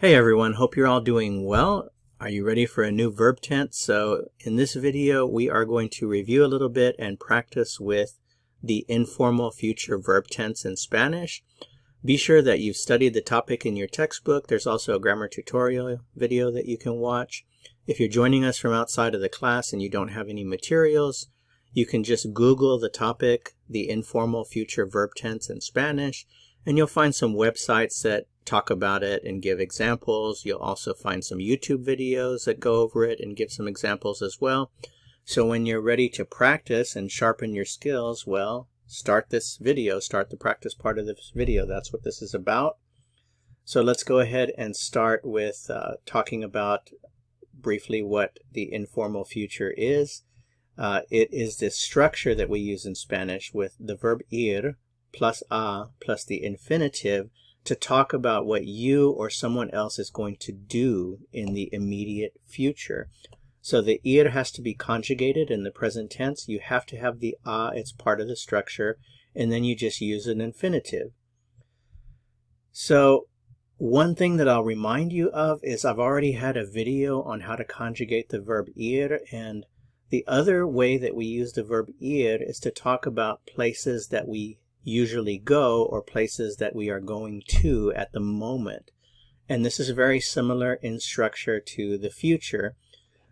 Hey everyone, hope you're all doing well. Are you ready for a new verb tense? So in this video we are going to review a little bit and practice with the informal future verb tense in Spanish. Be sure that you've studied the topic in your textbook. There's also a grammar tutorial video that you can watch. If you're joining us from outside of the class and you don't have any materials, you can just Google the topic, the informal future verb tense in Spanish, and you'll find some websites that talk about it and give examples. You'll also find some YouTube videos that go over it and give some examples as well. So when you're ready to practice and sharpen your skills, well, start this video, start the practice part of this video. That's what this is about. So let's go ahead and start with talking about briefly what the informal future is. It is this structure that we use in Spanish with the verb ir plus a plus the infinitive to talk about what you or someone else is going to do in the immediate future. So the ir has to be conjugated in the present tense. You have to have the a, it's part of the structure, and then you just use an infinitive. So one thing that I'll remind you of is I've already had a video on how to conjugate the verb ir, and the other way that we use the verb ir is to talk about places that we usually go or places that we are going to at the moment. And this is very similar in structure to the future.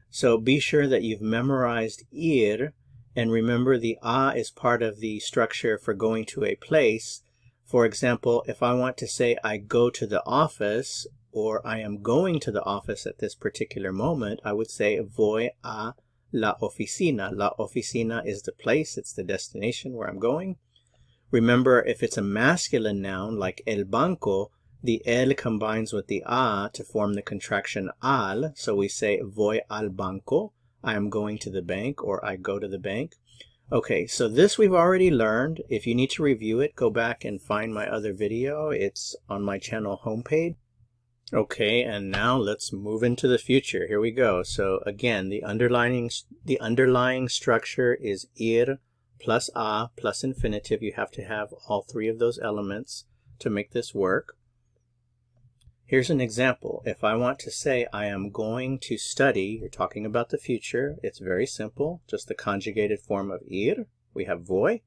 So be sure that you've memorized ir, and remember the a is part of the structure for going to a place. For example, if I want to say I go to the office or I am going to the office at this particular moment, I would say voy a la oficina. La oficina is the place, it's the destination where I'm going. Remember, if it's a masculine noun like el banco, the el combines with the a to form the contraction al. So we say voy al banco, I am going to the bank, or I go to the bank. Okay, so this we've already learned. If you need to review it, go back and find my other video. It's on my channel homepage. Okay, and now let's move into the future. Here we go. So again, the underlying structure is ir plus a plus infinitive. You have to have all three of those elements to make this work. Here's an example. If I want to say I am going to study, you're talking about the future. It's very simple, just the conjugated form of ir. We have voy,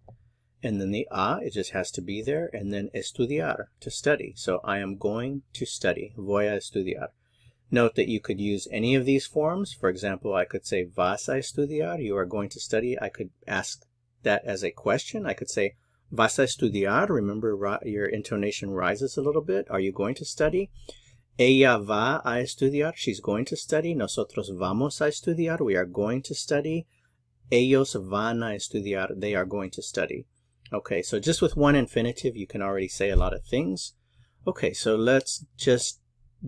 and then the a, it just has to be there, and then estudiar, to study. So I am going to study, voy a estudiar. Note that you could use any of these forms. For example, I could say vas a estudiar, you are going to study. I could ask that as a question. I could say, ¿vas a estudiar? Remember, your intonation rises a little bit. Are you going to study? Ella va a estudiar. She's going to study. Nosotros vamos a estudiar. We are going to study. Ellos van a estudiar. They are going to study. Okay, so just with one infinitive, you can already say a lot of things. Okay, so let's just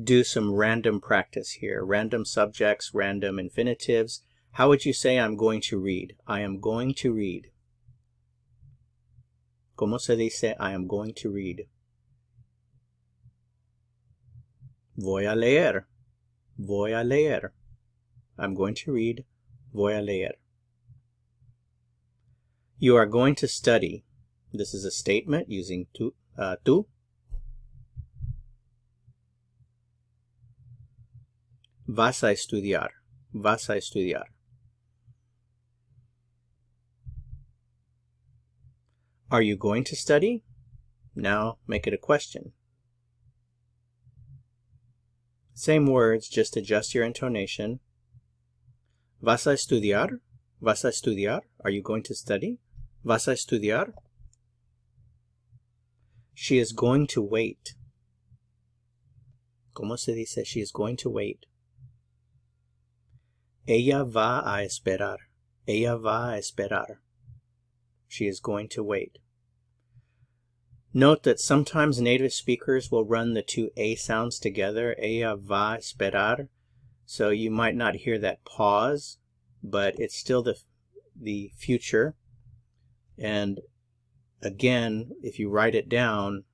do some random practice here. Random subjects, random infinitives. How would you say I'm going to read? I am going to read. ¿Cómo se dice I am going to read? Voy a leer. Voy a leer. I'm going to read. Voy a leer. You are going to study. This is a statement using tú. Vas a estudiar. Vas a estudiar. Are you going to study? Now make it a question. Same words, just adjust your intonation. ¿Vas a estudiar? ¿Vas a estudiar? Are you going to study? ¿Vas a estudiar? She is going to wait. ¿Cómo se dice she is going to wait? Ella va a esperar. Ella va a esperar. She is going to wait. Note that sometimes native speakers will run the two A sounds together. Ella va a esperar. So you might not hear that pause, but it's still the future. And again, if you write it down,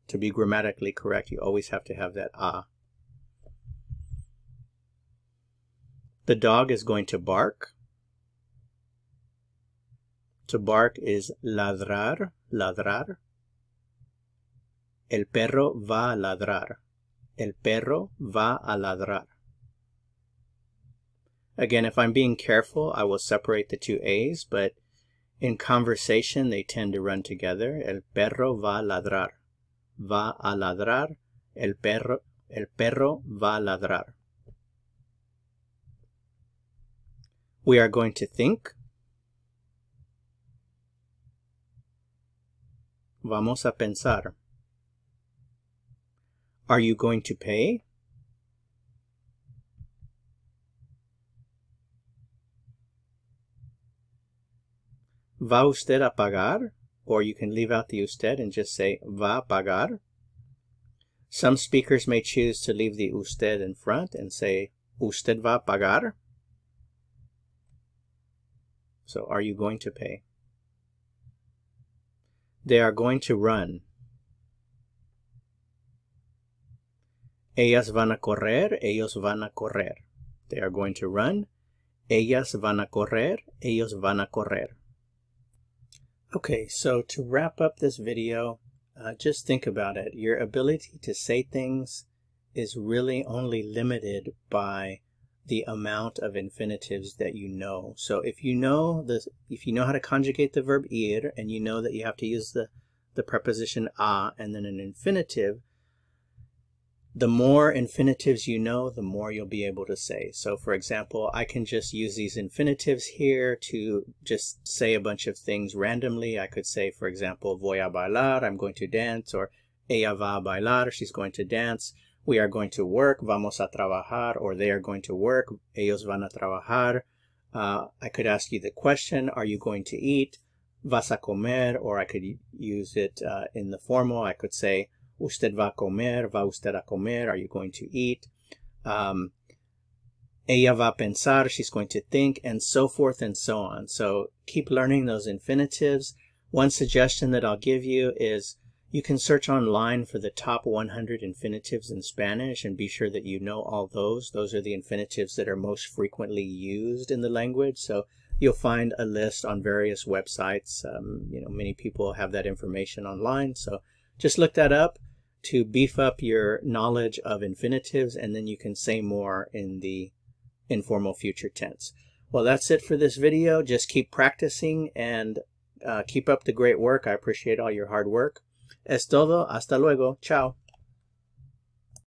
to be grammatically correct, you always have to have that a. The dog is going to bark. To bark is ladrar, ladrar. El perro va a ladrar. El perro va a ladrar. Again, if I'm being careful, I will separate the two A's, but in conversation, they tend to run together. El perro va a ladrar. Va a ladrar. El perro va a ladrar. We are going to think. Vamos a pensar. Are you going to pay? ¿Va usted a pagar? Or you can leave out the usted and just say va a pagar. Some speakers may choose to leave the usted in front and say usted va a pagar. So are you going to pay? They are going to run. Ellas van a correr, ellos van a correr. They are going to run. Ellas van a correr, ellos van a correr. Okay, so to wrap up this video, just think about it. Your ability to say things is really only limited by the amount of infinitives that you know. So if you know how to conjugate the verb ir, and you know that you have to use the preposition a and then an infinitive, the more infinitives you know, the more you'll be able to say. So for example, I can just use these infinitives here to just say a bunch of things randomly. I could say, for example, voy a bailar, I'm going to dance, or ella va a bailar, she's going to dance. We are going to work, vamos a trabajar, or they are going to work, ellos van a trabajar. I could ask you the question, are you going to eat? Vas a comer, or I could use it in the formal. I could say, usted va a comer, va usted a comer, are you going to eat? Ella va a pensar, she's going to think, and so forth and so on. So keep learning those infinitives. One suggestion that I'll give you is you can search online for the top 100 infinitives in Spanish and be sure that you know all those. Those are the infinitives that are most frequently used in the language. So you'll find a list on various websites. Many people have that information online. So just look that up to beef up your knowledge of infinitives, and then you can say more in the informal future tense. Well, that's it for this video. Just keep practicing and keep up the great work. I appreciate all your hard work. Es todo. Hasta luego. Ciao.